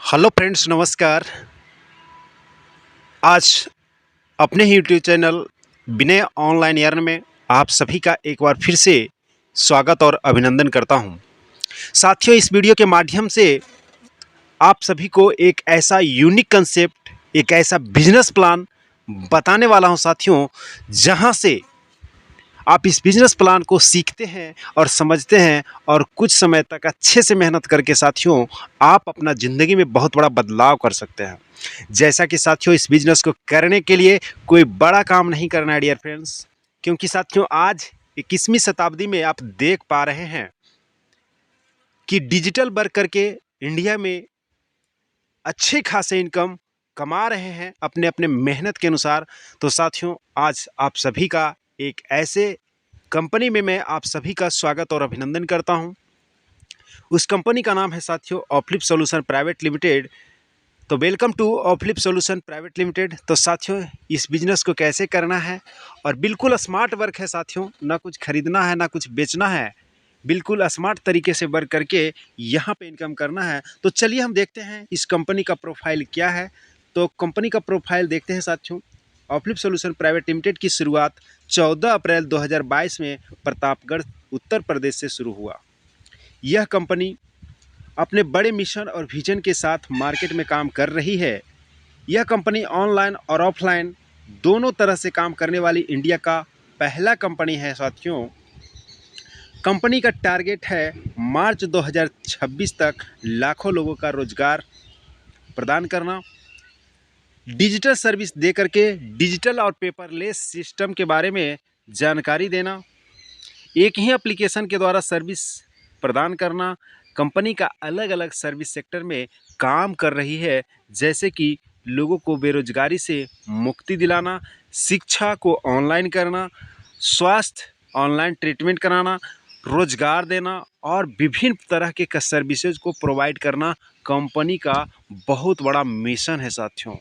Hello friends, नमस्कार। आज अपने ही यूट्यूब चैनल विनय ऑनलाइन अर्न में आप सभी का एक बार फिर से स्वागत और अभिनंदन करता हूं। साथियों, इस वीडियो के माध्यम से आप सभी को एक ऐसा यूनिक कंसेप्ट, एक ऐसा बिजनेस प्लान बताने वाला हूं साथियों, जहां से आप इस बिजनेस प्लान को सीखते हैं और समझते हैं और कुछ समय तक अच्छे से मेहनत करके साथियों आप अपना ज़िंदगी में बहुत बड़ा बदलाव कर सकते हैं। जैसा कि साथियों, इस बिजनेस को करने के लिए कोई बड़ा काम नहीं करना है डियर फ्रेंड्स, क्योंकि साथियों आज 21वीं शताब्दी में आप देख पा रहे हैं कि डिजिटल वर्क करके इंडिया में अच्छे खासे इनकम कमा रहे हैं अपने अपने मेहनत के अनुसार। तो साथियों, आज आप सभी का एक ऐसे कंपनी में मैं आप सभी का स्वागत और अभिनंदन करता हूं। उस कंपनी का नाम है साथियों ऑफलिप सॉल्यूशन प्राइवेट लिमिटेड। तो welcome to Offlip solution private limited. तो साथियों, इस बिजनेस को कैसे करना है, और बिल्कुल स्मार्ट वर्क है साथियों, ना कुछ खरीदना है ना कुछ बेचना है, बिल्कुल स्मार्ट तरीके से वर्क करके यहाँ पे इनकम करना है। तो चलिए हम देखते हैं इस कंपनी का प्रोफाइल क्या है। तो कंपनी का प्रोफाइल देखते हैं साथियों। ऑफलिप सॉल्यूशन प्राइवेट लिमिटेड की शुरुआत 14 अप्रैल 2022 में प्रतापगढ़ उत्तर प्रदेश से शुरू हुआ। यह कंपनी अपने बड़े मिशन और विजन के साथ मार्केट में काम कर रही है। यह कंपनी ऑनलाइन और ऑफलाइन दोनों तरह से काम करने वाली इंडिया का पहला कंपनी है साथियों। कंपनी का टारगेट है मार्च 2026 तक लाखों लोगों का रोजगार प्रदान करना, डिजिटल सर्विस दे करके डिजिटल और पेपरलेस सिस्टम के बारे में जानकारी देना, एक ही एप्लीकेशन के द्वारा सर्विस प्रदान करना। कंपनी का अलग अलग सर्विस सेक्टर में काम कर रही है, जैसे कि लोगों को बेरोजगारी से मुक्ति दिलाना, शिक्षा को ऑनलाइन करना, स्वास्थ्य ऑनलाइन ट्रीटमेंट कराना, रोजगार देना और विभिन्न तरह के सर्विसेज को प्रोवाइड करना कंपनी का बहुत बड़ा मिशन है साथियों।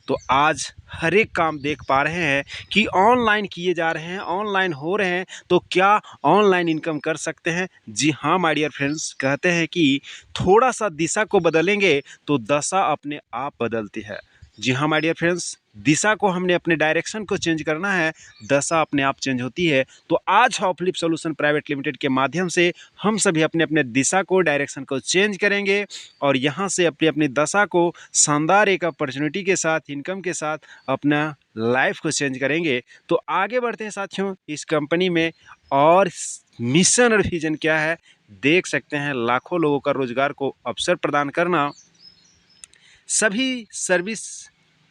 तो आज हर एक काम देख पा रहे हैं कि ऑनलाइन किए जा रहे हैं, ऑनलाइन हो रहे हैं। तो क्या ऑनलाइन इनकम कर सकते हैं? जी हाँ माय डियर फ्रेंड्स, कहते हैं कि थोड़ा सा दिशा को बदलेंगे तो दशा अपने आप बदलती है। जी हाँ माय डियर फ्रेंड्स, दिशा को हमने अपने डायरेक्शन को चेंज करना है, दशा अपने आप चेंज होती है। तो आज ऑफलिप सॉल्यूशन प्राइवेट लिमिटेड के माध्यम से हम सभी अपने अपने दिशा को, डायरेक्शन को चेंज करेंगे और यहाँ से अपनी अपनी दशा को शानदार एक अपॉर्चुनिटी के साथ, इनकम के साथ अपना लाइफ को चेंज करेंगे। तो आगे बढ़ते हैं साथियों इस कंपनी में, और मिशन और विजन क्या है देख सकते हैं। लाखों लोगों का रोजगार को अवसर प्रदान करना, सभी सर्विस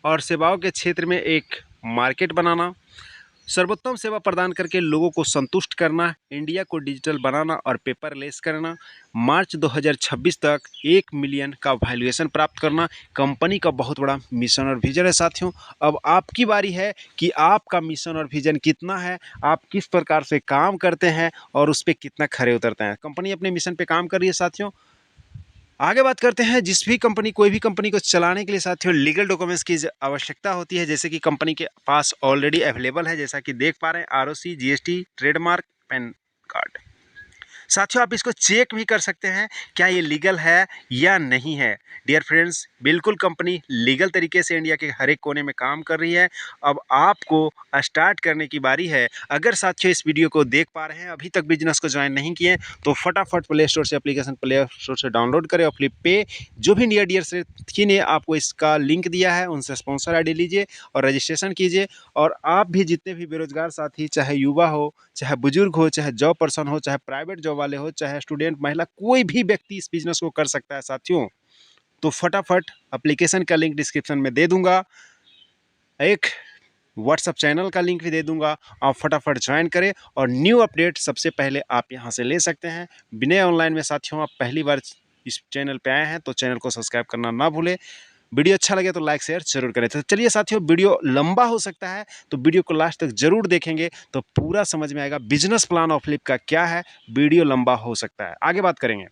और सेवाओं के क्षेत्र में एक मार्केट बनाना, सर्वोत्तम सेवा प्रदान करके लोगों को संतुष्ट करना, इंडिया को डिजिटल बनाना और पेपरलेस करना, मार्च 2026 तक 1 मिलियन का वैल्यूएशन प्राप्त करना कंपनी का बहुत बड़ा मिशन और विजन है साथियों। अब आपकी बारी है कि आपका मिशन और विजन कितना है, आप किस प्रकार से काम करते हैं और उस पर कितना खरे उतरते हैं। कंपनी अपने मिशन पे काम कर रही है साथियों। आगे बात करते हैं, जिस भी कंपनी, कोई भी कंपनी को चलाने के लिए साथियों लीगल डॉक्यूमेंट्स की आवश्यकता होती है, जैसे कि कंपनी के पास ऑलरेडी अवेलेबल है, जैसा कि देख पा रहे हैं ROC, GST, trademark, pan card. साथियों आप इसको चेक भी कर सकते हैं क्या ये लीगल है या नहीं है। डियर फ्रेंड्स, बिल्कुल कंपनी लीगल तरीके से इंडिया के हर एक कोने में काम कर रही है। अब आपको स्टार्ट करने की बारी है। अगर साथियों इस वीडियो को देख पा रहे हैं, अभी तक बिजनेस को ज्वाइन नहीं किए, तो फटाफट प्ले स्टोर से एप्लीकेशन प्ले स्टोर से डाउनलोड करें और फ्लिप पे जो भी नियर डियर से ने आपको इसका लिंक दिया है उनसे स्पॉन्सर आईडी लीजिए और रजिस्ट्रेशन कीजिए। और आप भी जितने भी बेरोजगार साथी, चाहे युवा हो, चाहे बुजुर्ग हो, चाहे जॉब पर्सन हो, चाहे प्राइवेट जॉब वाले हो, चाहे स्टूडेंट, महिला, कोई भी व्यक्ति इस बिजनेस को कर सकता है साथियों। तो फटाफट एप्लीकेशन का लिंक डिस्क्रिप्शन में दे दूंगा, एक व्हाट्सअप चैनल का लिंक भी दे दूंगा, आप फटाफट ज्वाइन करें और न्यू अपडेट सबसे पहले आप यहां से ले सकते हैं। विनय ऑनलाइन में साथियों आप पहली बार इस चैनल पे आए हैं तो चैनल को सब्सक्राइब करना ना भूलें। वीडियो अच्छा लगे तो लाइक शेयर जरूर करें। तो चलिए साथियों, वीडियो लंबा हो सकता है तो वीडियो को लास्ट तक जरूर देखेंगे तो पूरा समझ में आएगा बिजनेस प्लान ऑफ फ्लिप का क्या है। वीडियो लंबा हो सकता है, आगे बात करेंगे।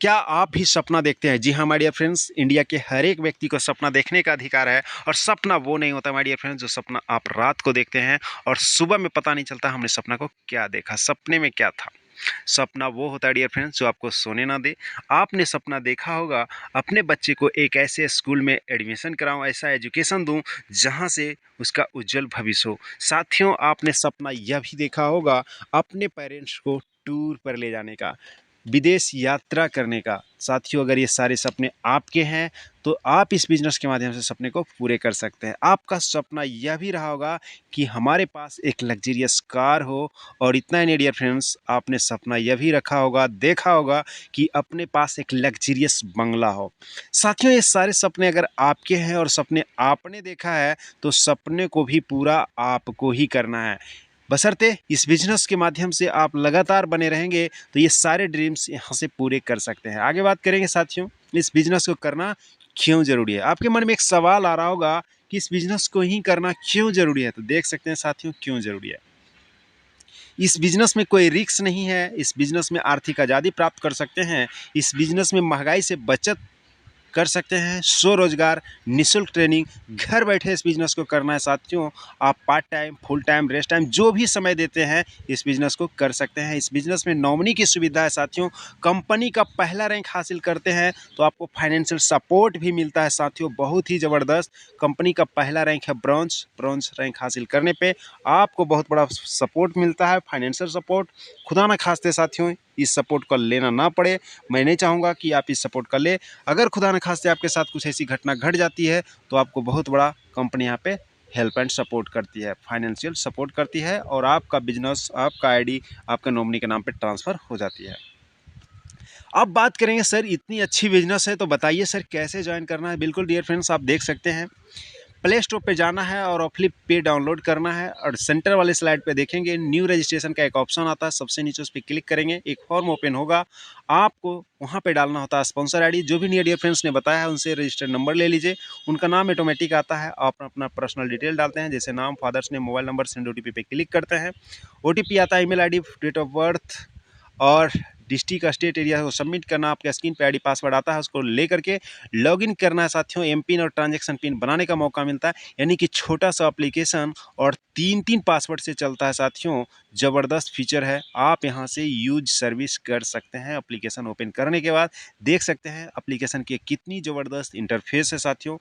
क्या आप भी सपना देखते हैं? जी हाँ माय डियर फ्रेंड्स, इंडिया के हर एक व्यक्ति को सपना देखने का अधिकार है। और सपना वो नहीं होता माय डियर फ्रेंड्स जो सपना आप रात को देखते हैं और सुबह में पता नहीं चलता हमने सपना को क्या देखा, सपने में क्या था। सपना वो होता है डियर फ्रेंड्स जो आपको सोने ना दे। आपने सपना देखा होगा अपने बच्चे को एक ऐसे स्कूल में एडमिशन कराऊं, ऐसा एजुकेशन दूं जहां से उसका उज्जवल भविष्य हो। साथियों, आपने सपना यह भी देखा होगा अपने पेरेंट्स को टूर पर ले जाने का, विदेश यात्रा करने का। साथियों, अगर ये सारे सपने आपके हैं तो आप इस बिजनेस के माध्यम से सपने को पूरे कर सकते हैं। आपका सपना यह भी रहा होगा कि हमारे पास एक लग्जरियस कार हो, और इतना ही नहीं डियर फ्रेंड्स, आपने सपना यह भी रखा होगा, देखा होगा कि अपने पास एक लग्जरियस बंगला हो। साथियों, ये सारे सपने अगर आपके हैं और सपने आपने देखा है तो सपने को भी पूरा आपको ही करना है। बशर्ते इस बिजनेस के माध्यम से आप लगातार बने रहेंगे तो ये सारे ड्रीम्स यहाँ से पूरे कर सकते हैं। आगे बात करेंगे साथियों, इस बिजनेस को करना क्यों ज़रूरी है। आपके मन में एक सवाल आ रहा होगा कि इस बिजनेस को ही करना क्यों ज़रूरी है, तो देख सकते हैं साथियों क्यों ज़रूरी है। इस बिजनेस में कोई रिस्क नहीं है, इस बिजनेस में आर्थिक आज़ादी प्राप्त कर सकते हैं, इस बिजनेस में महंगाई से बचत कर सकते हैं, स्वरोजगार, निःशुल्क ट्रेनिंग, घर बैठे इस बिजनेस को करना है साथियों। आप part time, full time, rest time जो भी समय देते हैं इस बिजनेस को कर सकते हैं। इस बिजनेस में नॉमिनी की सुविधा है साथियों। कंपनी का पहला रैंक हासिल करते हैं तो आपको फाइनेंशियल सपोर्ट भी मिलता है साथियों, बहुत ही ज़बरदस्त। कंपनी का पहला रैंक है ब्रॉन्ज रैंक हासिल करने पे आपको बहुत बड़ा सपोर्ट मिलता है, फाइनेंशियल सपोर्ट। खुदा ना खास्ते साथियों इस सपोर्ट को लेना ना पड़े, मैं नहीं चाहूँगा कि आप इस सपोर्ट का ले। अगर खुदा न खास्ते आपके साथ कुछ ऐसी घटना घट जाती है तो आपको बहुत बड़ा कंपनी यहाँ पे हेल्प एंड सपोर्ट करती है, फाइनेंशियल सपोर्ट करती है, और आपका बिजनेस, आपका आईडी आपका नॉमिनी के नाम पे ट्रांसफ़र हो जाती है। अब बात करेंगे सर इतनी अच्छी बिजनेस है तो बताइए सर कैसे ज्वाइन करना है। बिल्कुल डियर फ्रेंड्स, आप देख सकते हैं प्ले स्टोर पे जाना है और ऑफलिप पे डाउनलोड करना है, और सेंटर वाले स्लाइड पे देखेंगे न्यू रजिस्ट्रेशन का एक ऑप्शन आता है, सबसे नीचे उस पर क्लिक करेंगे, एक फॉर्म ओपन होगा। आपको वहाँ पे डालना होता है स्पॉन्सर आईडी, जो भी नियर डियर फ्रेंड्स ने बताया है उनसे रजिस्टर्ड नंबर ले लीजिए, उनका नाम ऑटोमेटिक आता है। आप अपना पर्सनल डिटेल डालते हैं, जैसे नाम, father's name, mobile number, send OTP पे क्लिक करते हैं। ओटीपी आता है, email ID, date of birth और डिस्ट्रिक्ट स्टेट एरिया को सबमिट करना। आपके स्क्रीन पे आईडी पासवर्ड आता है, उसको लेकर के लॉगिन करना है साथियों। एम पिन और ट्रांजैक्शन पिन बनाने का मौका मिलता है, यानी कि छोटा सा एप्लीकेशन और 3 पासवर्ड से चलता है साथियों। ज़बरदस्त फीचर है, आप यहाँ से यूज सर्विस कर सकते हैं। एप्लीकेशन ओपन करने के बाद देख सकते हैं एप्लीकेशन की कितनी ज़बरदस्त इंटरफेस है साथियों।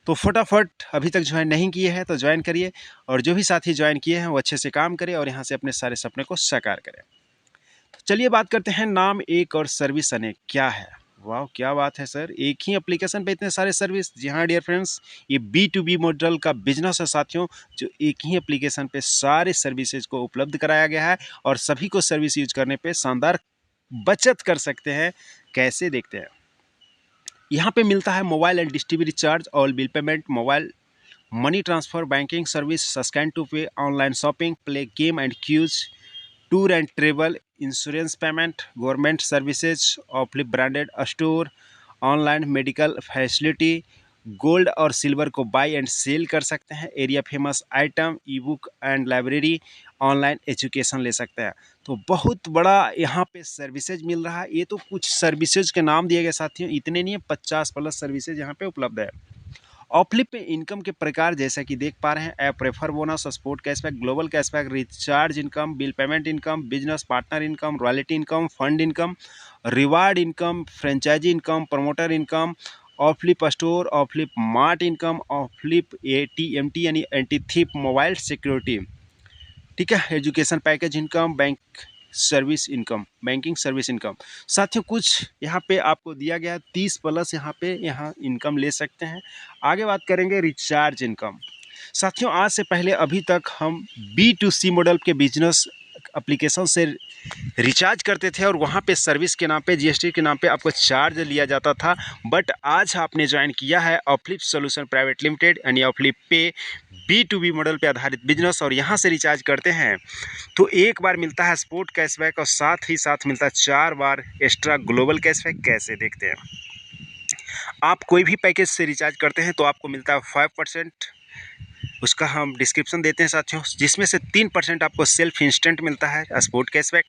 तो फटाफट अभी तक ज्वाइन नहीं किए हैं तो ज्वाइन करिए, और जो भी साथी ज्वाइन किए हैं वो अच्छे से काम करें और यहाँ से अपने सारे सपने को साकार करें। चलिए बात करते हैं नाम एक और सर्विस अनेक क्या है। वाह, क्या बात है सर, एक ही एप्लीकेशन पे इतने सारे सर्विस। जी हाँ डियर फ्रेंड्स, ये B2B मॉडल का बिजनेस है साथियों, जो एक ही एप्लीकेशन पे सारे सर्विसेज को उपलब्ध कराया गया है, और सभी को सर्विस यूज करने पे शानदार बचत कर सकते हैं। कैसे, देखते हैं। यहाँ पे मिलता है mobile and Dish TV recharge, all bill payment, mobile money transfer, banking service, scan to pay, online shopping, play game and quiz, tour and travel, insurance payment, government services, Offlip branded store, online medical facility, gold और silver को buy and sell कर सकते हैं, area famous item, E book and library, online education ले सकते हैं। तो बहुत बड़ा यहाँ पे सर्विसेज मिल रहा है। ये तो कुछ सर्विसेज के नाम दिए गए साथियों, इतने नहीं है, 50+ सर्विसेज यहाँ पे उपलब्ध है। ऑफलिप पे इनकम के प्रकार जैसा कि देख पा रहे हैं, app refer bonus, sport cashback, global cashback, recharge income, bill payment income, business partner income, royalty income, fund income, reward income, franchisee income, promoter income, Offlip store, Offlip mart income, Offlip ATMT यानी anti theft mobile security, ठीक है, education package income, bank service income, banking service income. साथियों कुछ यहाँ पे आपको दिया गया है, 30+ यहाँ इनकम ले सकते हैं। आगे बात करेंगे रिचार्ज इनकम। साथियों आज से पहले अभी तक हम B2C मॉडल के बिजनेस एप्लीकेशन से रिचार्ज करते थे, और वहाँ पे सर्विस के नाम पे, GST के नाम पे आपको चार्ज लिया जाता था। बट आज आपने ज्वाइन किया है ऑफलिप सॉल्यूशन प्राइवेट लिमिटेड यानी ऑफलिप पे, B2B मॉडल पे आधारित बिजनेस, और यहाँ से रिचार्ज करते हैं तो एक बार मिलता है स्पोर्ट कैशबैक, और साथ ही साथ मिलता है 4 बार एक्स्ट्रा ग्लोबल कैशबैक। कैसे, देखते हैं। आप कोई भी पैकेज से रिचार्ज करते हैं तो आपको मिलता है 5% उसका हम डिस्क्रिप्शन देते हैं साथियों, जिसमें से 3% आपको सेल्फ इंस्टेंट मिलता है स्पोर्ट कैशबैक,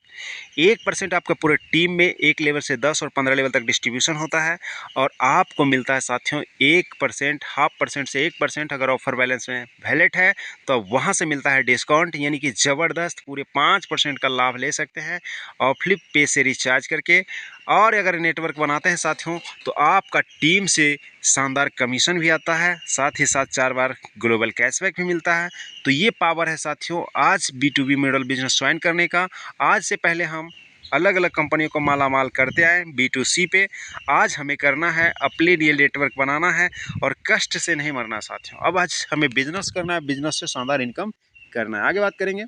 1% आपका पूरे टीम में 1 लेवल से 10 और 15 लेवल तक डिस्ट्रीब्यूशन होता है, और आपको मिलता है साथियों 1%, 0.5% से 1% अगर ऑफर बैलेंस में वैलिड है तो वहाँ से मिलता है डिस्काउंट, यानी कि ज़बरदस्त पूरे 5% का लाभ ले सकते हैं और फ्लिप पे से रिचार्ज करके। और अगर नेटवर्क बनाते हैं साथियों तो आपका टीम से शानदार कमीशन भी आता है, साथ ही साथ 4 बार ग्लोबल कैशबैक भी मिलता है। तो ये पावर है साथियों आज B2B मॉडल बिजनेस ज्वाइन करने का। आज से पहले हम अलग अलग कंपनियों को मालामाल करते आए B2C पे, आज हमें करना है अपने लिए नेटवर्क बनाना है और कष्ट से नहीं मरना साथियों। अब आज हमें बिजनेस करना है, बिजनेस से शानदार इनकम करना है। आगे बात करेंगे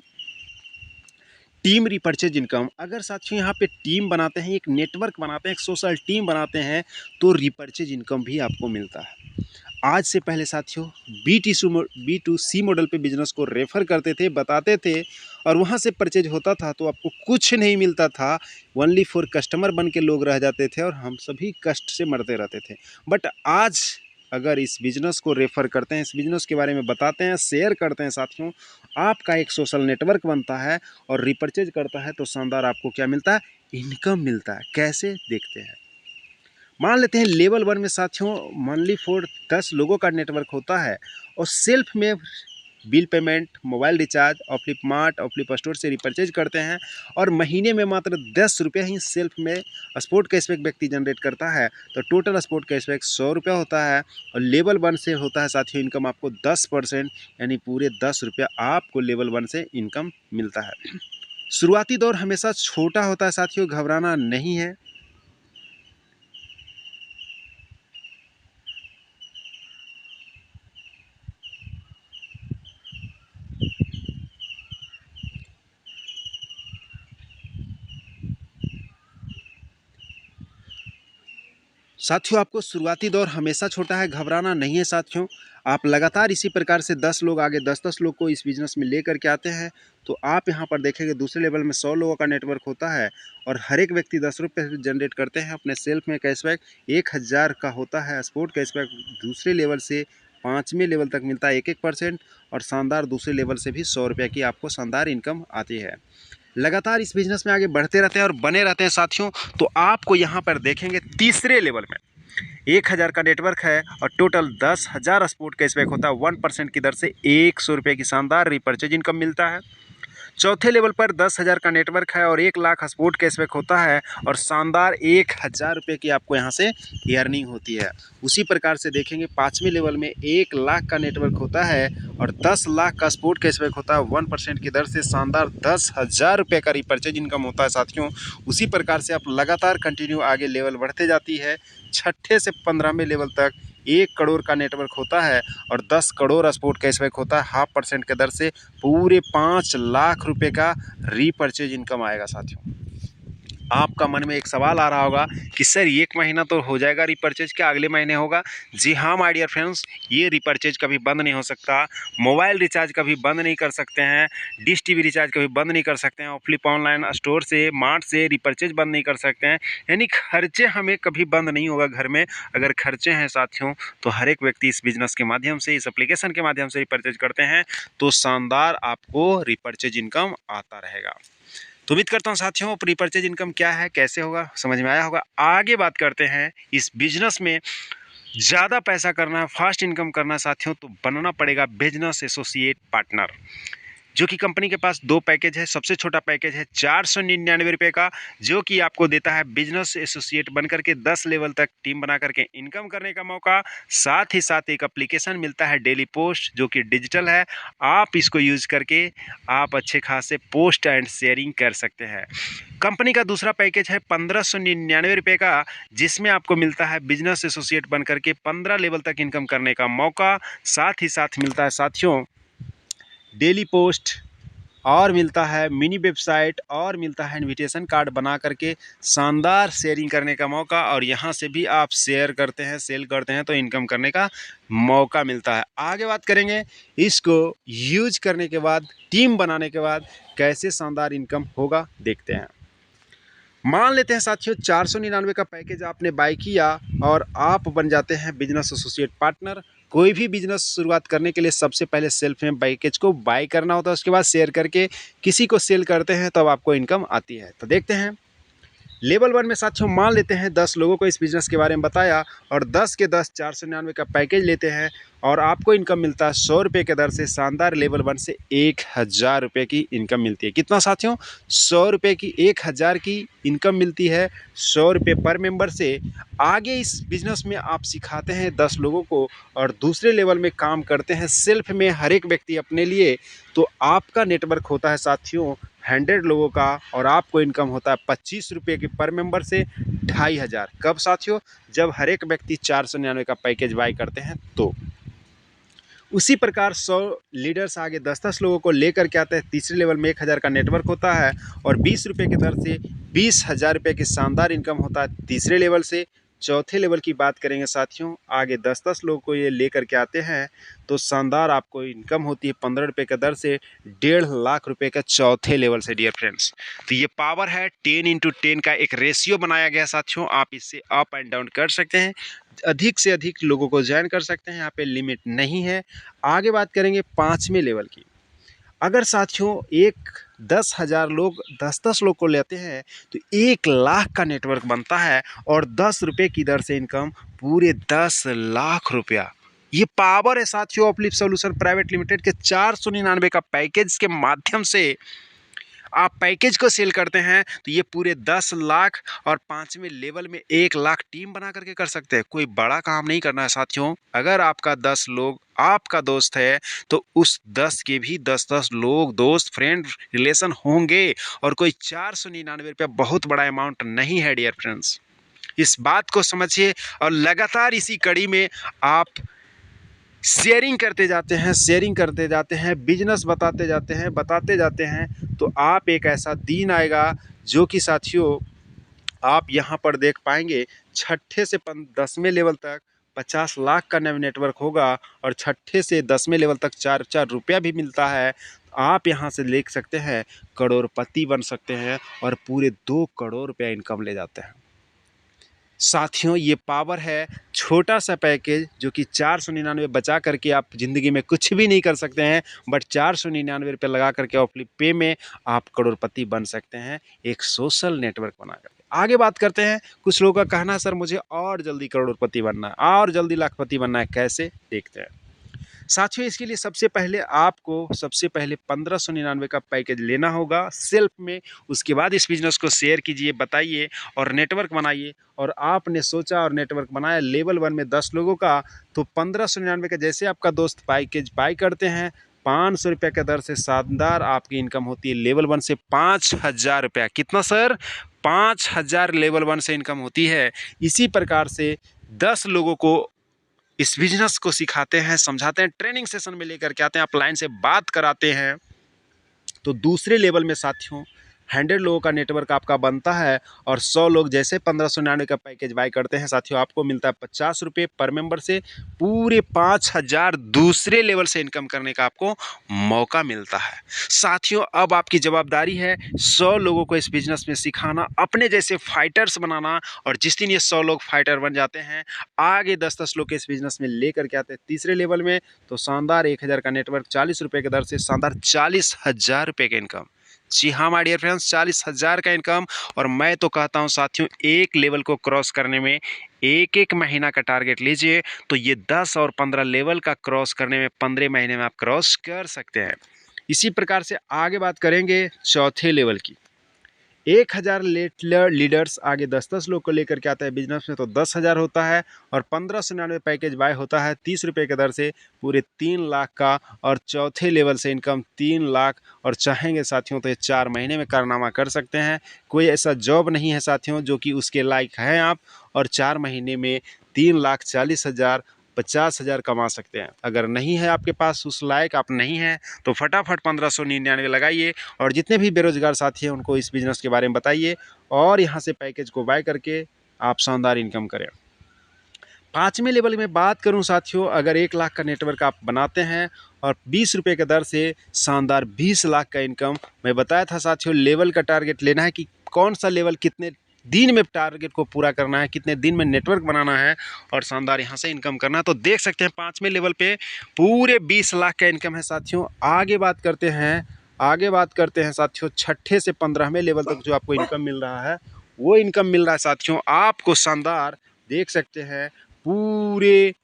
टीम रिपर्चेज इनकम। अगर साथियों यहाँ पे टीम बनाते हैं, एक नेटवर्क बनाते हैं, एक सोशल टीम बनाते हैं तो रिपर्चेज इनकम भी आपको मिलता है। आज से पहले साथियों B2C मॉडल पे बिजनेस को रेफर करते थे, बताते थे और वहाँ से परचेज होता था तो आपको कुछ नहीं मिलता था, ओनली फॉर कस्टमर बन के लोग रह जाते थे और हम सभी कष्ट से मरते रहते थे। बट आज अगर इस बिज़नेस को रेफ़र करते हैं, इस बिज़नेस के बारे में बताते हैं, शेयर करते हैं साथियों, आपका एक सोशल नेटवर्क बनता है और रिपर्चेज करता है तो शानदार आपको क्या मिलता है, इनकम मिलता है। कैसे देखते हैं, मान लेते हैं लेवल 1 में साथियों मंथली फॉर 10 लोगों का नेटवर्क होता है और सेल्फ में बिल पेमेंट, मोबाइल रिचार्ज और फ्लिपमार्ट और फ्लिप स्टोर से रिपर्चेज करते हैं और महीने में मात्र 10 रुपये ही सेल्फ में स्पोर्ट कैशबैक व्यक्ति जनरेट करता है, तो टोटल स्पोर्ट कैशबैक 100 रुपया होता है। और लेवल 1 से होता है साथियों इनकम आपको 10%, यानी पूरे 10 रुपया आपको लेवल 1 से इनकम मिलता है। शुरुआती दौर हमेशा छोटा होता है साथियों, घबराना नहीं है। साथियों आपको शुरुआती दौर हमेशा छोटा है, घबराना नहीं है साथियों। आप लगातार इसी प्रकार से 10 लोग आगे 10-10 लोग को इस बिज़नेस में लेकर के आते हैं तो आप यहाँ पर देखेंगे दूसरे लेवल में 100 लोगों का नेटवर्क होता है और हर एक व्यक्ति 10 रुपये जनरेट करते हैं अपने सेल्फ में। कैशबैक 1000 का होता है स्पोर्ट कैशबैक, दूसरे लेवल से 5वें लेवल तक मिलता है 1-1%, और शानदार दूसरे लेवल से भी 100 रुपये की आपको शानदार इनकम आती है। लगातार इस बिज़नेस में आगे बढ़ते रहते हैं और बने रहते हैं साथियों, तो आपको यहाँ पर देखेंगे तीसरे लेवल में 1000 का नेटवर्क है और टोटल 10,000 स्पोर्ट कैशबैक होता है। 1% की दर से 100 रुपये की शानदार रिपर्चेज इनकम मिलता है। चौथे लेवल पर 10,000 का नेटवर्क है और 1 लाख स्पोर्ट कैशबैक होता है और शानदार 1000 रुपये की आपको यहाँ से अर्निंग होती है। उसी प्रकार से देखेंगे 5वें लेवल में 1 लाख का नेटवर्क होता है और 10 लाख का स्पोर्ट कैशबैक होता है। 1% की दर से शानदार 10,000 रुपये का रिपर्चेज इनकम होता है साथियों। उसी प्रकार से आप लगातार कंटिन्यू आगे लेवल बढ़ते जाती है। 6ठे से 15वें लेवल तक 1 करोड़ का नेटवर्क होता है और 10 करोड़ स्पोर्ट कैशबैक होता है। 0.5% के दर से पूरे 5 लाख रुपए का रीपरचेज इनकम आएगा साथियों। आपका मन में एक सवाल आ रहा होगा कि सर 1 महीना तो हो जाएगा रिपर्चेज, क्या अगले महीने होगा? जी हाँ माय डियर फ्रेंड्स, ये रिपर्चेज कभी बंद नहीं हो सकता। मोबाइल रिचार्ज कभी बंद नहीं कर सकते हैं, डिश टीवी रिचार्ज कभी बंद नहीं कर सकते हैं और फ्लिप ऑनलाइन स्टोर से, मार्ट से रिपर्चेज बंद नहीं कर सकते हैं। यानी खर्चे हमें कभी बंद नहीं होगा घर में। अगर खर्चे हैं साथियों तो हर एक व्यक्ति इस बिज़नेस के माध्यम से, इस एप्लीकेशन के माध्यम से रिपर्चेज करते हैं तो शानदार आपको रिपर्चेज इनकम आता रहेगा। तो उम्मीद करता हूँ साथियों रिपर्चेज इनकम क्या है, कैसे होगा, समझ में आया होगा। आगे बात करते हैं इस बिजनेस में ज़्यादा पैसा करना है, फास्ट इनकम करना है साथियों, तो बनना पड़ेगा बिजनेस एसोसिएट पार्टनर, जो कि कंपनी के पास 2 पैकेज है। सबसे छोटा पैकेज है 499 रुपये का, जो कि आपको देता है बिजनेस एसोसिएट बनकर के 10 लेवल तक टीम बना करके इनकम करने का मौका। साथ ही साथ एक एप्लीकेशन मिलता है डेली पोस्ट, जो कि डिजिटल है। आप इसको यूज़ करके आप अच्छे खासे पोस्ट एंड शेयरिंग कर सकते हैं। कंपनी का दूसरा पैकेज है 1599 रुपये का, जिसमें आपको मिलता है बिजनेस एसोसिएट बनकर के 15 लेवल तक इनकम करने का मौका। साथ ही साथ मिलता है साथियों डेली पोस्ट, और मिलता है मिनी वेबसाइट, और मिलता है इनविटेशन कार्ड बना करके शानदार शेयरिंग करने का मौका। और यहाँ से भी आप शेयर करते हैं, सेल करते हैं तो इनकम करने का मौका मिलता है। आगे बात करेंगे इसको यूज करने के बाद, टीम बनाने के बाद कैसे शानदार इनकम होगा, देखते हैं। मान लेते हैं साथियों 499 का पैकेज आपने बाय किया और आप बन जाते हैं बिजनेस एसोसिएट पार्टनर। कोई भी बिजनेस शुरुआत करने के लिए सबसे पहले सेल्फ में पैकेज को बाय करना होता है, उसके बाद शेयर करके किसी को सेल करते हैं तब आपको इनकम आती है। तो देखते हैं लेवल 1 में साथियों, मान लेते हैं 10 लोगों को इस बिज़नेस के बारे में बताया और 10 के 10 499 का पैकेज लेते हैं और आपको इनकम मिलता है 100 रुपये के दर से। शानदार लेवल 1 से 1000 रुपये की इनकम मिलती है। कितना साथियों? 100 रुपये की 1000 की इनकम मिलती है, 100 रुपये पर मेंबर से। आगे इस बिज़नेस में आप सिखाते हैं 10 लोगों को और दूसरे लेवल में काम करते हैं सेल्फ में हर एक व्यक्ति अपने लिए, तो आपका नेटवर्क होता है साथियों 100 लोगों का और आपको इनकम होता है 25 रुपये की पर मेंबर से 2500। कब साथियों? जब हर एक व्यक्ति 499 का पैकेज बाय करते हैं तो। उसी प्रकार 100 लीडर्स आगे 10-10 लोगों को लेकर के आते हैं। तीसरे लेवल में 1000 का नेटवर्क होता है और 20 रुपये की दर से 20,000 रुपये की शानदार इनकम होता है तीसरे लेवल से। चौथे लेवल की बात करेंगे साथियों, आगे 10-10 लोगों को ये लेकर के आते हैं तो शानदार आपको इनकम होती है 15 रुपये की दर से 1.5 लाख रुपये का चौथे लेवल से डियर फ्रेंड्स। तो ये पावर है 10x10 का एक रेशियो बनाया गया साथियों, आप इससे अप एंड डाउन कर सकते हैं, अधिक से अधिक लोगों को ज्वाइन कर सकते हैं, यहाँ पे लिमिट नहीं है। आगे बात करेंगे 5वें लेवल की। अगर साथियों 10,000 लोग 10-10 लोग को लेते हैं तो 1 लाख का नेटवर्क बनता है और 10 रुपये की दर से इनकम पूरे 10 लाख रुपया। ये पावर है साथियों अपलिफ्ट सॉल्यूशन प्राइवेट लिमिटेड के 499 का पैकेज के माध्यम से आप पैकेज को सेल करते हैं तो ये पूरे 10 लाख और 5वें लेवल में 1 लाख टीम बना करके कर सकते हैं। कोई बड़ा काम नहीं करना है साथियों। अगर आपका 10 लोग आपका दोस्त है तो उस 10 के भी 10-10 लोग दोस्त फ्रेंड रिलेशन होंगे और कोई 499 रुपया बहुत बड़ा अमाउंट नहीं है डियर फ्रेंड्स। इस बात को समझिए और लगातार इसी कड़ी में आप शेयरिंग करते जाते हैं, बिजनेस बताते जाते हैं तो आप एक ऐसा दिन आएगा जो कि साथियों आप यहाँ पर देख पाएंगे 6ठे से 10वें लेवल तक 50 लाख का नेटवर्क होगा और 6ठे से 10वें लेवल तक 4-4 रुपया भी मिलता है। आप यहाँ से देख सकते हैं करोड़पति बन सकते हैं और पूरे 2 करोड़ रुपया इनकम ले जाते हैं। साथियों ये पावर है, छोटा सा पैकेज जो कि 499 बचा करके आप ज़िंदगी में कुछ भी नहीं कर सकते हैं, बट 499 रुपये लगा करके अपनी पे में आप करोड़पति बन सकते हैं एक सोशल नेटवर्क बना करके। आगे बात करते हैं, कुछ लोगों का कहना है सर मुझे और जल्दी करोड़पति बनना है और जल्दी लाखपति बनना है, कैसे देखते हैं साथियों। इसके लिए सबसे पहले 1599 का पैकेज लेना होगा सेल्फ में। उसके बाद इस बिज़नेस को शेयर कीजिए, बताइए और नेटवर्क बनाइए। और आपने सोचा और नेटवर्क बनाया लेवल 1 में 10 लोगों का तो 1599 का जैसे आपका दोस्त पैकेज बाय करते हैं 500 रुपये के दर से शानदार आपकी इनकम होती है लेवल 1 से 5000 रुपया। कितना सर? 5000 लेवल 1 से इनकम होती है। इसी प्रकार से 10 लोगों को इस बिजनेस को सिखाते हैं, समझाते हैं, ट्रेनिंग सेशन में लेकर के आते हैं, आप लाइन से बात कराते हैं तो दूसरे लेवल में साथियों 100 लोगों का नेटवर्क आपका बनता है और 100 लोग जैसे 1599 का पैकेज बाय करते हैं साथियों आपको मिलता है 50 रुपये पर मेंबर से। पूरे 5000 दूसरे लेवल से इनकम करने का आपको मौका मिलता है। साथियों अब आपकी जवाबदारी है 100 लोगों को इस बिजनेस में सिखाना, अपने जैसे फाइटर्स बनाना। और जिस दिन ये 100 लोग फाइटर बन जाते हैं आगे 10-10 लोग के इस बिजनेस में लेकर के आते हैं तीसरे लेवल में तो शानदार 1000 का नेटवर्क 40 रुपये की दर से शानदार 40,000 रुपये का इनकम। जी हाँ माय डियर फ्रेंड्स, 40,000 का इनकम। और मैं तो कहता हूँ साथियों एक लेवल को क्रॉस करने में 1-1 महीना का टारगेट लीजिए तो ये 10 और 15 लेवल का क्रॉस करने में 15 महीने में आप क्रॉस कर सकते हैं। इसी प्रकार से आगे बात करेंगे चौथे लेवल की। 1000 लीडर्स आगे 10-10 लोग को लेकर के आता है बिजनेस में तो 10,000 होता है और 1599 पैकेज बाय होता है 30 रुपये के दर से पूरे 3 लाख का। और चौथे लेवल से इनकम 3 लाख और चाहेंगे साथियों तो ये 4 महीने में कारनामा कर सकते हैं। कोई ऐसा जॉब नहीं है साथियों जो कि उसके लायक हैं आप और 4 महीने में 3,40,000 50,000 कमा सकते हैं। अगर नहीं है आपके पास उस लायक आप नहीं हैं तो फटाफट 1599 लगाइए और जितने भी बेरोजगार साथी हैं उनको इस बिज़नेस के बारे में बताइए और यहाँ से पैकेज को बाय करके आप शानदार इनकम करें। 5वें लेवल में बात करूं साथियों, अगर 1 लाख का नेटवर्क आप बनाते हैं और 20 रुपये के दर से शानदार 20 लाख का इनकम। मैं बताया था साथियों लेवल का टारगेट लेना है कि कौन सा लेवल कितने दिन में टारगेट को पूरा करना है, कितने दिन में नेटवर्क बनाना है और शानदार यहाँ से इनकम करना है। तो देख सकते हैं 5वें लेवल पे पूरे 20 लाख का इनकम है साथियों। आगे बात करते हैं साथियों 6ठे से 15वें लेवल तक जो आपको इनकम मिल रहा है, वो इनकम मिल रहा है साथियों आपको शानदार। देख सकते हैं पूरे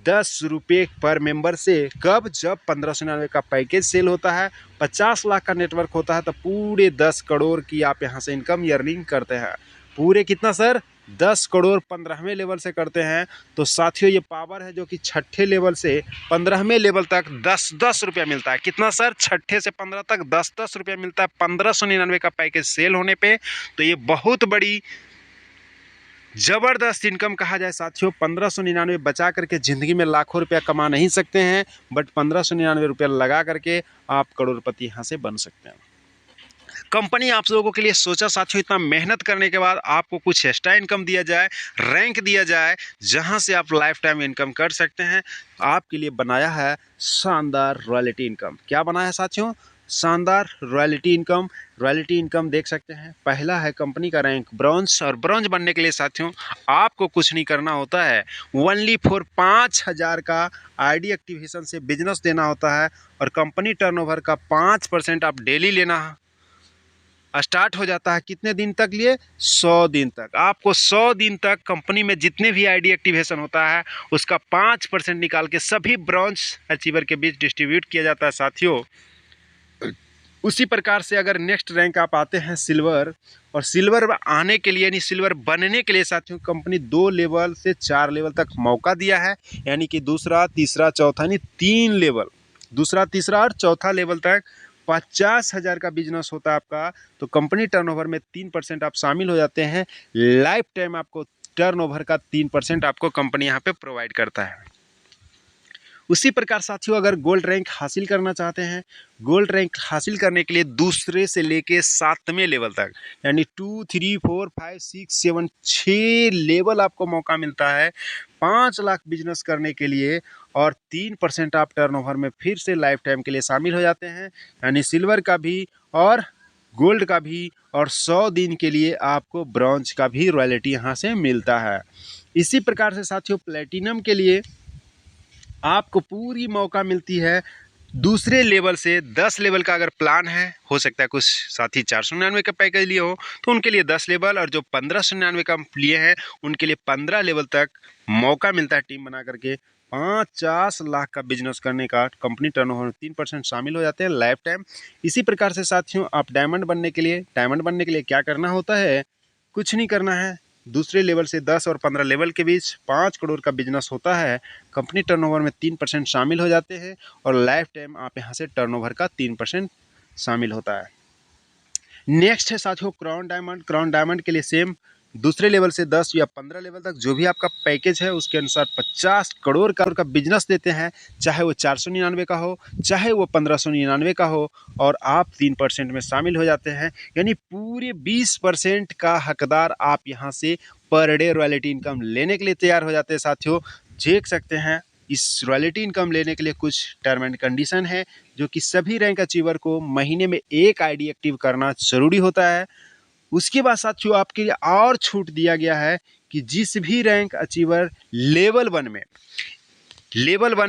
10 रुपये पर मेंबर से। कब? जब 1599 का पैकेज सेल होता है, 50 लाख का नेटवर्क होता है, तो पूरे 10 करोड़ की आप यहाँ से इनकम अर्निंग करते हैं। पूरे कितना सर? 10 करोड़ 15वें लेवल से करते हैं। तो साथियों ये पावर है जो कि 6ठे लेवल से 15वें लेवल तक 10-10 रुपया मिलता है। कितना सर? 6ठे से 15 तक 10-10 रुपया मिलता है 1599 का पैकेज सेल होने पे। तो ये बहुत बड़ी ज़बरदस्त इनकम कहा जाए साथियों। 1599 बचा करके ज़िंदगी में लाखों रुपया कमा नहीं सकते हैं, बट 1599 रुपया लगा करके आप करोड़पति यहाँ से बन सकते हैं। कंपनी आप लोगों के लिए सोचा साथियों, इतना मेहनत करने के बाद आपको कुछ एक्स्ट्रा इनकम दिया जाए, रैंक दिया जाए, जहां से आप लाइफ टाइम इनकम कर सकते हैं। आपके लिए बनाया है शानदार रॉयल्टी इनकम। क्या बनाया है साथियों? शानदार रॉयल्टी इनकम। रॉयल्टी इनकम देख सकते हैं, पहला है कंपनी का रैंक ब्रॉन्ज। और ब्रॉन्ज बनने के लिए साथियों आपको कुछ नहीं करना होता है, ओनली फॉर 5000 का आईडी एक्टिवेशन से बिजनेस देना होता है और कंपनी टर्नओवर का 5% आप डेली लेना स्टार्ट हो जाता है। कितने दिन तक लिए? 100 दिन तक। आपको 100 दिन तक कंपनी में जितने भी आईडी एक्टिवेशन होता है उसका 5% निकाल के सभी ब्रॉन्ज अचीवर के बीच डिस्ट्रीब्यूट किया जाता है साथियों। उसी प्रकार से अगर नेक्स्ट रैंक आप आते हैं सिल्वर, और सिल्वर आने के लिए यानी सिल्वर बनने के लिए साथियों कंपनी 2 लेवल से 4 लेवल तक मौका दिया है, यानी कि दूसरा तीसरा चौथा यानी 3 लेवल, दूसरा तीसरा और चौथा लेवल तक 50,000 का बिजनेस होता है आपका। तो कंपनी टर्नओवर में 3% आप शामिल हो जाते हैं। लाइफ टाइम आपको टर्नओवर का 3% आपको कंपनी यहाँ पे प्रोवाइड करता है। उसी प्रकार साथियों अगर गोल्ड रैंक हासिल करना चाहते हैं, गोल्ड रैंक हासिल करने के लिए दूसरे से लेके 7वें लेवल तक यानी 2, 3, 4, 5, 6, 7 6 लेवल आपको मौका मिलता है 5 लाख बिजनेस करने के लिए। और 3% आप टर्नओवर में फिर से लाइफ टाइम के लिए शामिल हो जाते हैं, यानी सिल्वर का भी और गोल्ड का भी, और 100 दिन के लिए आपको ब्रॉन्ज का भी रॉयल्टी यहाँ से मिलता है। इसी प्रकार से साथियों प्लेटिनम के लिए आपको पूरी मौका मिलती है दूसरे लेवल से। 10 लेवल का अगर प्लान है, हो सकता है कुछ साथी 499 का पैकेज लिए हो तो उनके लिए 10 लेवल, और जो 1599 का लिए हैं उनके लिए 15 लेवल तक मौका मिलता है टीम बना करके 50 लाख का बिजनेस करने का। कंपनी टर्नओवर में 3% शामिल हो जाते हैं लाइफ टाइम। इसी प्रकार से साथियों आप डायमंड बनने के लिए क्या करना होता है? कुछ नहीं करना है। दूसरे लेवल से 10 और 15 लेवल के बीच 5 करोड़ का बिजनेस होता है। कंपनी टर्नओवर में 3% शामिल हो जाते हैं और लाइफ टाइम आप यहाँ से टर्नओवर का 3% शामिल होता है। नेक्स्ट है साथियों क्राउन डायमंड। क्राउन डायमंड के लिए सेम दूसरे लेवल से 10 या 15 लेवल तक जो भी आपका पैकेज है उसके अनुसार 50 करोड़ का बिजनेस देते हैं, चाहे वो 499 का हो चाहे वो 1599 का हो, और आप 3% में शामिल हो जाते हैं, यानी पूरे 20% का हकदार आप यहाँ से पर डे रॉयल्टी इनकम लेने के लिए तैयार हो जाते हैं साथियों। देख सकते हैं इस रॉयल्टी इनकम लेने के लिए कुछ टर्म एंड कंडीशन है, जो कि सभी रैंक अचीवर को महीने में 1 आईडी एक्टिव करना जरूरी होता है। उसके बाद साथियों आपके लिए और छूट दिया गया है कि जिस भी रैंक अचीवर लेवल 1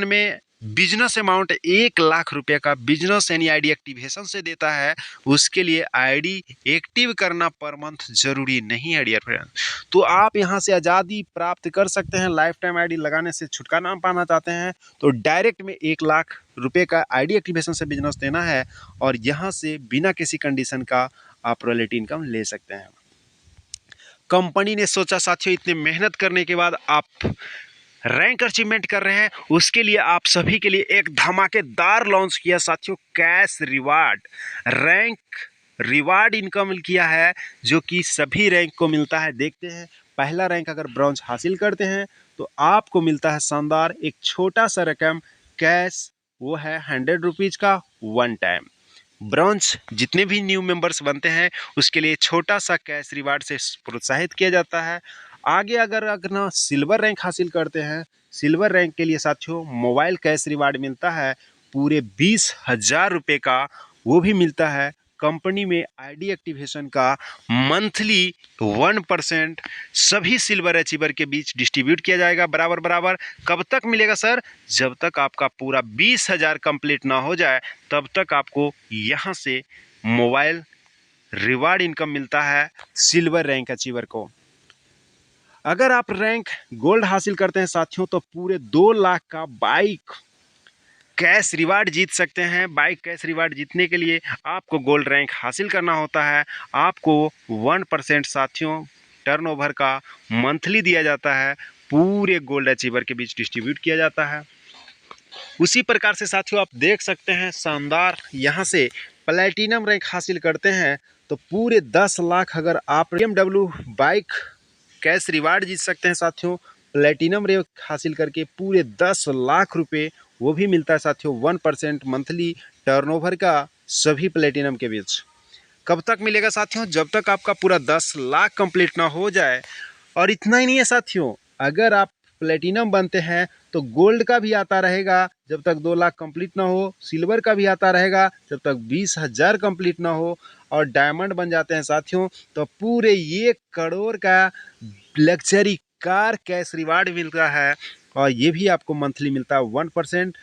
में बिजनेस अमाउंट 1 लाख रुपए का बिजनेस यानी आईडी एक्टिवेशन से देता है, उसके लिए आईडी एक्टिव करना पर मंथ जरूरी नहीं है डियर फ्रेंड्स। तो आप यहां से आज़ादी प्राप्त कर सकते हैं। लाइफ टाइम आईडी लगाने से छुटकारा पाना चाहते हैं तो डायरेक्ट में 1 लाख रुपए का आईडी एक्टिवेशन से बिजनेस देना है, और यहाँ से बिना किसी कंडीशन का आप रॉयल्टी इनकम ले सकते हैं। कंपनी ने सोचा साथियों इतने मेहनत करने के बाद आप रैंक अचीवमेंट कर रहे हैं, उसके लिए आप सभी के लिए एक धमाकेदार लॉन्च किया साथियों cash reward. Rank reward income किया है जो कि सभी रैंक को मिलता है। देखते हैं पहला रैंक अगर ब्रॉन्ज हासिल करते हैं तो आपको मिलता है शानदार एक छोटा सा रकम कैश, वो है 100 रुपीज़ का 1 टाइम। ब्रॉन्ज जितने भी न्यू मेंबर्स बनते हैं उसके लिए छोटा सा कैश रिवार्ड से प्रोत्साहित किया जाता है। आगे अगर ना सिल्वर रैंक हासिल करते हैं, सिल्वर रैंक के लिए साथियों मोबाइल कैश रिवार्ड मिलता है पूरे 20,000 रुपये का, वो भी मिलता है कंपनी में आईडी एक्टिवेशन का मंथली 1% सभी सिल्वर अचीवर के बीच डिस्ट्रीब्यूट किया जाएगा बराबर बराबर। कब तक मिलेगा सर? जब तक आपका पूरा 20,000 कंप्लीट ना हो जाए तब तक आपको यहाँ से मोबाइल रिवार्ड इनकम मिलता है सिल्वर रैंक अचीवर को। अगर आप रैंक गोल्ड हासिल करते हैं साथियों तो पूरे 2 लाख का बाइक कैश रिवार्ड जीत सकते हैं। बाइक कैश रिवार्ड जीतने के लिए आपको गोल्ड रैंक हासिल करना होता है। आपको 1% साथियों टर्नओवर का मंथली दिया जाता है, पूरे गोल्ड अचीवर के बीच डिस्ट्रीब्यूट किया जाता है। उसी प्रकार से साथियों आप देख सकते हैं शानदार यहाँ से प्लैटिनम रैंक हासिल करते हैं तो पूरे 10 लाख अगर आप BMW बाइक कैश रिवार्ड जीत सकते हैं साथियों। प्लैटिनम रैंक हासिल करके पूरे 10 लाख रुपए वो भी मिलता है साथियों 1% मंथली टर्नओवर का सभी प्लैटिनम के बीच। कब तक मिलेगा साथियों? जब तक आपका पूरा 10 लाख कंप्लीट ना हो जाए। और इतना ही नहीं है साथियों, अगर आप प्लैटिनम बनते हैं तो गोल्ड का भी आता रहेगा जब तक 2 लाख कंप्लीट ना हो, सिल्वर का भी आता रहेगा जब तक 20,000 कंप्लीट ना हो, और डायमंड बन जाते हैं साथियों तो पूरे 1 करोड़ का लग्जरी कार कैश रिवार्ड मिलता है और ये भी आपको मंथली मिलता है 1%।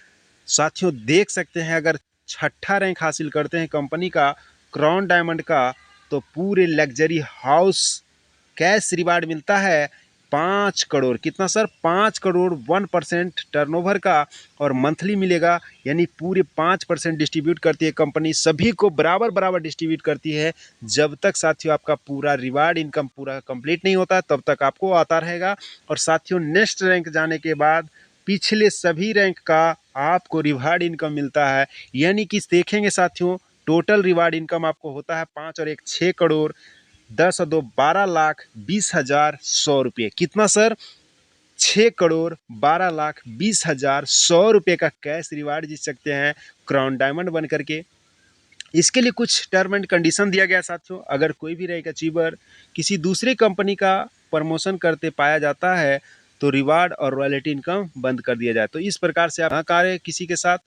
साथियों देख सकते हैं अगर छठा रैंक हासिल करते हैं कंपनी का क्राउन डायमंड का तो पूरे लग्जरी हाउस कैश रिवार्ड मिलता है 5 करोड़। कितना सर? 5 करोड़ 1% टर्नओवर का और मंथली मिलेगा, यानी पूरे 5% डिस्ट्रीब्यूट करती है कंपनी, सभी को बराबर बराबर डिस्ट्रीब्यूट करती है। जब तक साथियों आपका पूरा रिवार्ड इनकम पूरा कंप्लीट नहीं होता तब तक आपको आता रहेगा। और साथियों नेक्स्ट रैंक जाने के बाद पिछले सभी रैंक का आपको रिवार्ड इनकम मिलता है, यानी कि देखेंगे साथियों टोटल रिवार्ड इनकम आपको होता है 5 और 1 6 करोड़ 10 और 2 12 लाख 20,000 100 रुपये। कितना सर? 6 करोड़ 12 लाख 20,000 100 रुपये का कैश रिवार्ड जीत सकते हैं क्राउन डायमंड बन करके। इसके लिए कुछ टर्म एंड कंडीशन दिया गया साथियों। अगर कोई भी रैंक अचीवर किसी दूसरी कंपनी का प्रमोशन करते पाया जाता है तो रिवार्ड और रॉयल्टी इनकम बंद कर दिया जाए। तो इस प्रकार से आप ना करें किसी के साथ,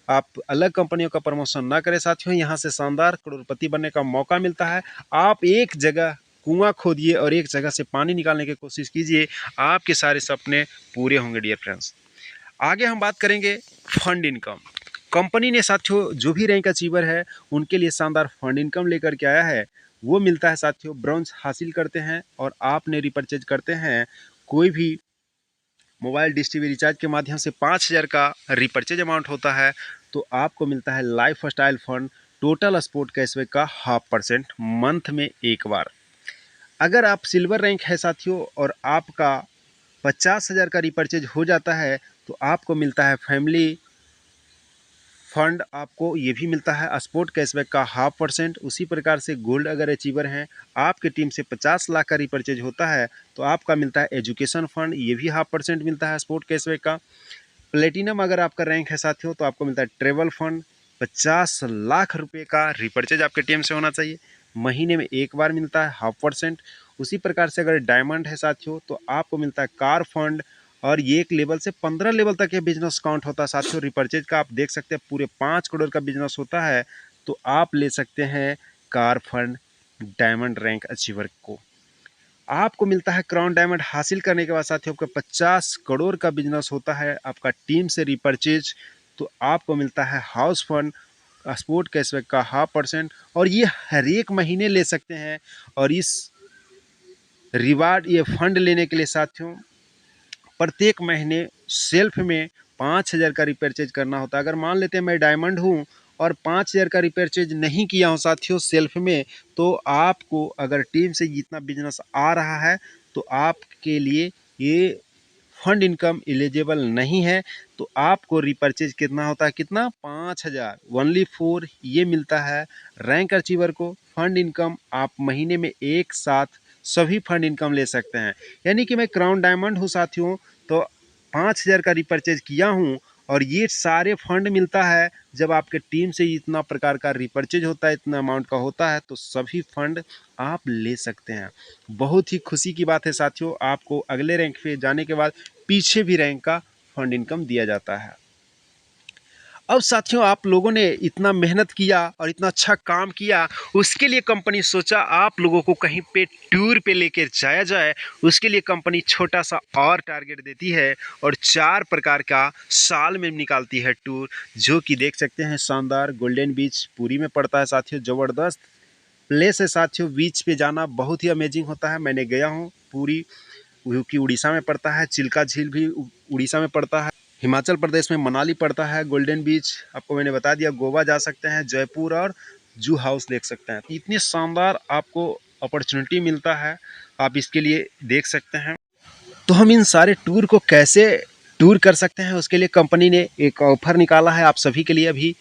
आप अलग कंपनियों का प्रमोशन ना करें साथियों। यहाँ से शानदार करोड़पति बनने का मौका मिलता है। आप एक जगह कुआं खोदिए और एक जगह से पानी निकालने की कोशिश कीजिए, आपके सारे सपने पूरे होंगे डियर फ्रेंड्स। आगे हम बात करेंगे फंड इनकम। कंपनी ने साथियों जो भी रैंक अचीवर है उनके लिए शानदार फंड इनकम लेकर के आया है। वो मिलता है साथियों ब्रॉन्ज हासिल करते हैं और आपने रिपर्चेज करते हैं कोई भी मोबाइल डिश टीवी रिचार्ज के माध्यम से 5,000 का रिपर्चेज अमाउंट होता है तो आपको मिलता है life style fund total sport cashback का 0.5% मंथ में एक बार। अगर आप सिल्वर रैंक है साथियों और आपका 50,000 का रिपर्चेज हो जाता है तो आपको मिलता है फैमिली फंड, आपको ये भी मिलता है स्पोर्ट कैशबैक का 0.5%। उसी प्रकार से गोल्ड अगर अचीवर हैं आपकी टीम से 50 लाख का रिपर्चेज होता है तो आपका मिलता है एजुकेशन फंड, ये भी 0.5% मिलता है स्पोर्ट कैशबैक का। प्लेटिनम अगर आपका रैंक है साथियों तो आपको मिलता है ट्रेवल फंड, 50 लाख रुपये का रिपर्चेज आपके टीम से होना चाहिए, महीने में एक बार मिलता है 0.5%। उसी प्रकार से अगर डायमंड है साथियों तो आपको मिलता है कार फंड और ये एक लेवल से 15 लेवल तक ये बिजनेस काउंट होता है साथियों। रिपर्चेज का आप देख सकते हैं पूरे 5 करोड़ का बिजनेस होता है तो आप ले सकते हैं car fund diamond rank achiever को। आपको मिलता है क्राउन डायमंड हासिल करने के बाद साथियों आपका 50 करोड़ का बिजनेस होता है आपका टीम से रिपर्चेज तो आपको मिलता है हाउस फंड स्पोर्ट कैशबैक का 0.5% और ये हर एक महीने ले सकते हैं। और इस रिवार्ड ये फंड लेने के लिए साथियों प्रत्येक महीने सेल्फ में 5,000 का रिपर्चेज करना होता है। अगर मान लेते हैं मैं डायमंड हूँ और 5,000 का रिपर्चेज नहीं किया हूँ साथियों सेल्फ में तो आपको अगर टीम से जितना बिजनेस आ रहा है तो आपके लिए ये फंड इनकम एलिजिबल नहीं है। तो आपको रिपर्चेज कितना होता है? कितना? 5,000 ओनली फॉर ये मिलता है रैंक अचीवर को। फंड इनकम आप महीने में एक साथ सभी फंड इनकम ले सकते हैं। यानी कि मैं क्राउन डायमंड हूँ साथियों तो 5,000 का रिपर्चेज किया हूँ और ये सारे फंड मिलता है जब आपके टीम से इतना प्रकार का रिपर्चेज होता है, इतना अमाउंट का होता है तो सभी फंड आप ले सकते हैं। बहुत ही खुशी की बात है साथियों, आपको अगले रैंक पे जाने के बाद पीछे भी रैंक का फंड इनकम दिया जाता है। अब साथियों, आप लोगों ने इतना मेहनत किया और इतना अच्छा काम किया, उसके लिए कंपनी सोचा आप लोगों को कहीं पे टूर पे लेकर जाया जाए। उसके लिए कंपनी छोटा सा और टारगेट देती है और 4 प्रकार का साल में निकालती है टूर, जो कि देख सकते हैं शानदार गोल्डन बीच पुरी में पड़ता है साथियों। ज़बरदस्त प्लेस है साथियों, बीच पे जाना बहुत ही अमेजिंग होता है। मैंने गया हूँ पुरी, जो कि उड़ीसा में पड़ता है। चिल्का झील भी उड़ीसा में पड़ता है। हिमाचल प्रदेश में मनाली पड़ता है। गोल्डन बीच आपको मैंने बता दिया। गोवा जा सकते हैं, जयपुर और जू हाउस देख सकते हैं। इतनी शानदार आपको अपॉर्चुनिटी मिलता है, आप इसके लिए देख सकते हैं। तो हम इन सारे टूर को कैसे टूर कर सकते हैं, उसके लिए कंपनी ने एक ऑफ़र निकाला है आप सभी के लिए। अभी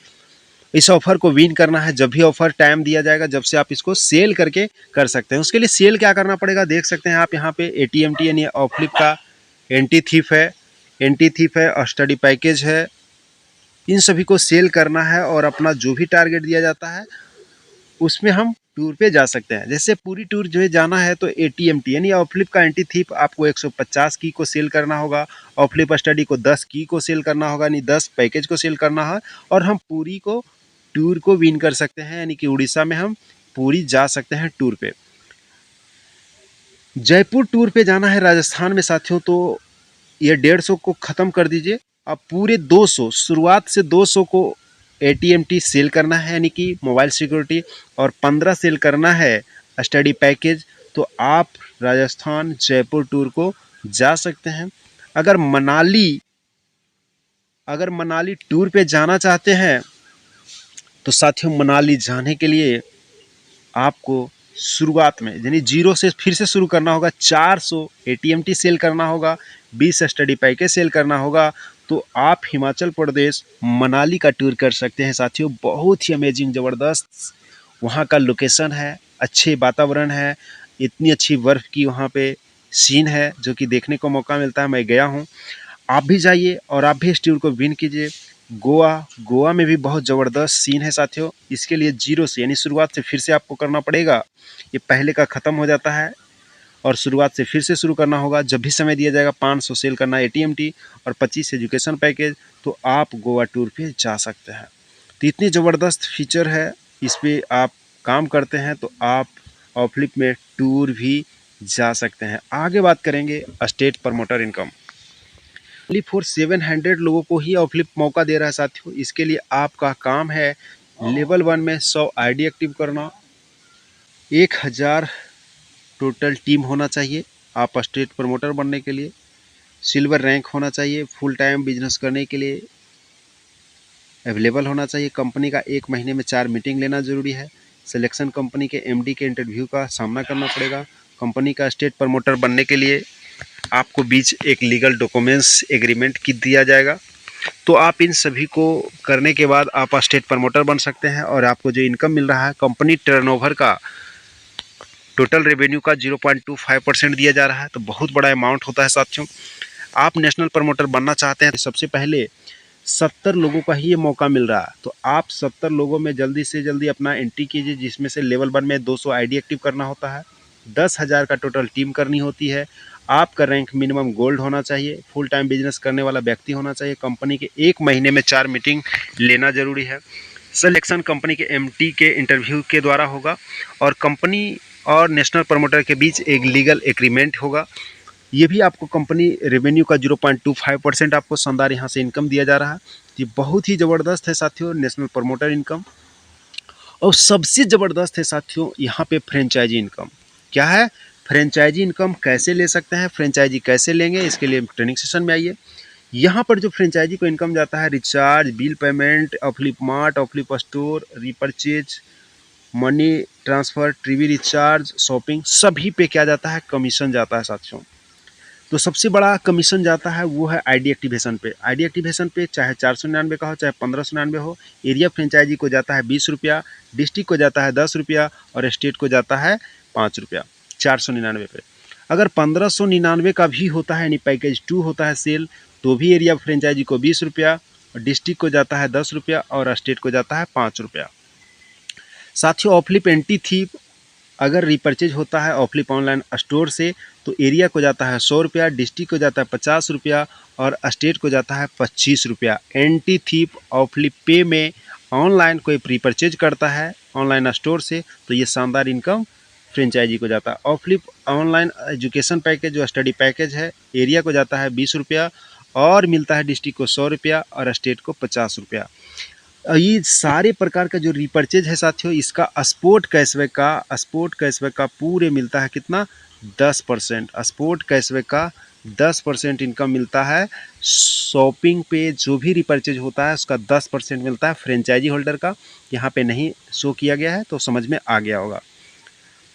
इस ऑफ़र को विन करना है, जब भी ऑफ़र टाइम दिया जाएगा, जब से आप इसको सेल करके कर सकते हैं। उसके लिए सेल क्या करना पड़ेगा, देख सकते हैं आप यहाँ पे ATMT यानी ऑफलिप का एंटी थीफ है, स्टडी पैकेज है। इन सभी को सेल करना है और अपना जो भी टारगेट दिया जाता है उसमें हम टूर पे जा सकते हैं। जैसे पूरी टूर जो है जाना है तो ATMT यानी ऑफलिप का एंटी थीफ आपको 150 की को सेल करना होगा। ऑफलिप स्टडी को 10 की को सेल करना होगा, यानी 10 पैकेज को सेल करना है और हम पूरी को टूर को विन कर सकते हैं, यानी कि उड़ीसा में हम पूरी जा सकते हैं टूर पे। जयपुर टूर पे जाना है राजस्थान में साथियों, तो ये 150 को ख़त्म कर दीजिए। अब पूरे 200, शुरुआत से 200 को ATMT सेल करना है, यानी कि मोबाइल सिक्योरिटी, और 15 सेल करना है स्टडी पैकेज। तो आप राजस्थान जयपुर टूर को जा सकते हैं। अगर मनाली टूर पे जाना चाहते हैं तो साथियों, मनाली जाने के लिए आपको शुरुआत में यानी जीरो से फिर से शुरू करना होगा। 400 ATMT सेल करना होगा, 20 स्टडी पैकेज सेल करना होगा, तो आप हिमाचल प्रदेश मनाली का टूर कर सकते हैं साथियों। बहुत ही अमेजिंग ज़बरदस्त वहाँ का लोकेशन है, अच्छे वातावरण है, इतनी अच्छी बर्फ़ की वहाँ पे सीन है जो कि देखने को मौका मिलता है। मैं गया हूँ, आप भी जाइए और आप भी इस टूर को विन कीजिए। गोवा में भी बहुत ज़बरदस्त सीन है साथियों। इसके लिए जीरो से यानी शुरुआत से फिर से आपको करना पड़ेगा। ये पहले का ख़त्म हो जाता है और शुरुआत से फिर से शुरू करना होगा। जब भी समय दिया जाएगा 500 सेल करना है ATMT और 25 एजुकेशन पैकेज, तो आप गोवा टूर पे जा सकते हैं। तो इतनी ज़बरदस्त फीचर है, इस पर आप काम करते हैं तो आप ऑफलिप में टूर भी जा सकते हैं। आगे बात करेंगे state promoter income. Only for 700 लोगों को ही ऑफलिप मौका दे रहा है साथियों। इसके लिए आपका काम है लेवल 1 में 100 ID एक्टिव करना, 1000 टोटल टीम होना चाहिए आप स्टेट प्रमोटर बनने के लिए, सिल्वर रैंक होना चाहिए, फुल टाइम बिजनेस करने के लिए अवेलेबल होना चाहिए। कंपनी का 1 महीने में 4 मीटिंग लेना ज़रूरी है। सिलेक्शन कंपनी के MD के इंटरव्यू का सामना करना पड़ेगा। कंपनी का स्टेट प्रमोटर बनने के लिए आपको बीच एक लीगल डॉक्यूमेंट्स एग्रीमेंट की दिया जाएगा। तो आप इन सभी को करने के बाद आप स्टेट प्रमोटर बन सकते हैं और आपको जो इनकम मिल रहा है कंपनी टर्नओवर का टोटल रेवेन्यू का 0.25% दिया जा रहा है। तो बहुत बड़ा अमाउंट होता है साथियों। आप नेशनल प्रमोटर बनना चाहते हैं तो सबसे पहले 70 लोगों का ही ये मौका मिल रहा है। तो आप 70 लोगों में जल्दी से जल्दी अपना एंट्री कीजिए, जिसमें से लेवल 1 में 200 ID एक्टिव करना होता है, 10,000 का टोटल टीम करनी होती है, आपका रैंक मिनिमम गोल्ड होना चाहिए, फुल टाइम बिजनेस करने वाला व्यक्ति होना चाहिए, कंपनी के 1 महीने में 4 मीटिंग लेना ज़रूरी है। सिलेक्शन कंपनी के MD के इंटरव्यू के द्वारा होगा और कंपनी और नेशनल प्रमोटर के बीच एक लीगल एग्रीमेंट होगा। ये भी आपको कंपनी रेवेन्यू का 0.25% आपको शानदार यहाँ से इनकम दिया जा रहा है। ये बहुत ही ज़बरदस्त है साथियों नेशनल प्रमोटर इनकम। और सबसे ज़बरदस्त है साथियों यहाँ पे फ्रेंचाइजी इनकम। क्या है फ्रेंचाइजी इनकम, कैसे ले सकते हैं, फ्रेंचाइजी कैसे लेंगे, इसके लिए ट्रेनिंग सेशन में आइए। यहाँ पर जो फ्रेंचाइजी को इनकम जाता है, recharge, bill payment, Offlip mart, Offlip store, repurchase, money transfer, TV recharge, shopping, सभी पे क्या जाता है, कमीशन जाता है साथियों। तो सबसे बड़ा कमीशन जाता है वो है ID एक्टिवेशन पे। ID एक्टिवेशन पे चाहे 499 का हो चाहे 1599 हो। एरिया फ्रेंचाइजी को जाता है 20 रुपया, डिस्ट्रिक्ट को जाता है 10 रुपया और स्टेट को जाता है 5 रुपया 499 पे। अगर 1599 का भी होता है यानी पैकेज 2 होता है सेल, तो भी एरिया फ्रेंचाइजी को 20 रुपया, डिस्ट्रिक्ट को जाता है 10 रुपया और स्टेट को जाता है 5 रुपया। साथियों ऑफलिप एंटी थीप अगर रिपर्चेज होता है ऑफलिप ऑनलाइन स्टोर से तो एरिया को जाता है 100 रुपया, डिस्ट्रिक्ट को जाता है 50 रुपया और स्टेट को जाता है 25 रुपया। एंटी थीप ऑफलिप पे में ऑनलाइन कोई रिपर्चेज करता है ऑनलाइन स्टोर से तो ये शानदार इनकम फ्रेंचाइजी को जाता है। ऑफलिप ऑनलाइन एजुकेशन पैकेज जो स्टडी पैकेज है एरिया को जाता है 20 रुपया और मिलता है डिस्ट्रिक्ट को 100 रुपया और स्टेट को 50 रुपया। ये सारे प्रकार का जो रिपर्चेज है साथियों इसका स्पोर्ट कैशबैक का पूरे मिलता है कितना 10%। स्पोर्ट कैशबैक का 10% इनकम मिलता है। शॉपिंग पे जो भी रिपर्चेज होता है उसका 10% मिलता है फ्रेंचाइजी होल्डर का। यहाँ पे नहीं शो किया गया है तो समझ में आ गया होगा।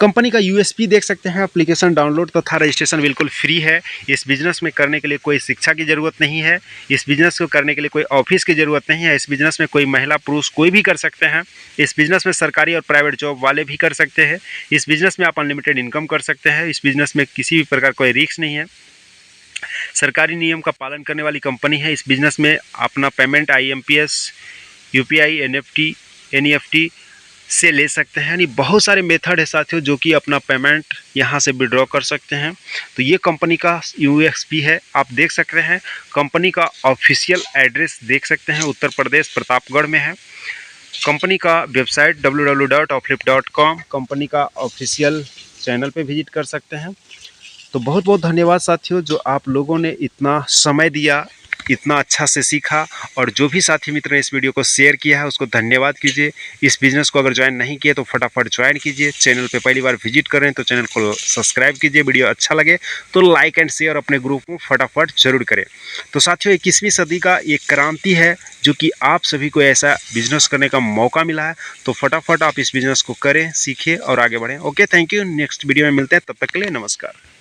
कंपनी का यूएसपी देख सकते हैं। एप्लीकेशन डाउनलोड तथा रजिस्ट्रेशन बिल्कुल फ्री है। इस बिज़नेस में करने के लिए कोई शिक्षा की ज़रूरत नहीं है। इस बिज़नेस को करने के लिए कोई ऑफिस की ज़रूरत नहीं है। इस बिज़नेस में कोई महिला पुरुष कोई भी कर सकते हैं। इस बिज़नेस में सरकारी और प्राइवेट जॉब वाले भी कर सकते हैं। इस बिज़नेस में आप अनलिमिटेड इनकम कर सकते हैं। इस बिज़नेस में किसी भी प्रकार कोई रिस्क नहीं है। सरकारी नियम का पालन करने वाली कंपनी है। इस बिज़नेस में अपना पेमेंट IMPS, UPI, NEFT से ले सकते हैं। यानी बहुत सारे मेथड है साथियों जो कि अपना पेमेंट यहाँ से विड्रॉ कर सकते हैं। तो ये कंपनी का USP है। आप देख सकते हैं कंपनी का ऑफिशियल एड्रेस देख सकते हैं उत्तर प्रदेश प्रतापगढ़ में है। कंपनी का वेबसाइट www.oflip.com कंपनी का ऑफिशियल चैनल पे विजिट कर सकते हैं। तो बहुत बहुत धन्यवाद साथियों जो आप लोगों ने इतना समय दिया, इतना अच्छा से सीखा और जो भी साथी मित्र ने इस वीडियो को शेयर किया है उसको धन्यवाद कीजिए। इस बिज़नेस को अगर ज्वाइन नहीं किए तो फटाफट ज्वाइन कीजिए। चैनल पे पहली बार विजिट कर रहे हैं तो चैनल को सब्सक्राइब कीजिए। वीडियो अच्छा लगे तो लाइक एंड शेयर अपने ग्रुप में फटाफट जरूर करें। तो साथियों 21वीं सदी का एक क्रांति है जो कि आप सभी को ऐसा बिजनेस करने का मौका मिला है। तो फटाफट आप इस बिज़नेस को करें, सीखें और आगे बढ़ें। Okay, thank you. Next video में मिलते हैं, तब तक के लिए नमस्कार।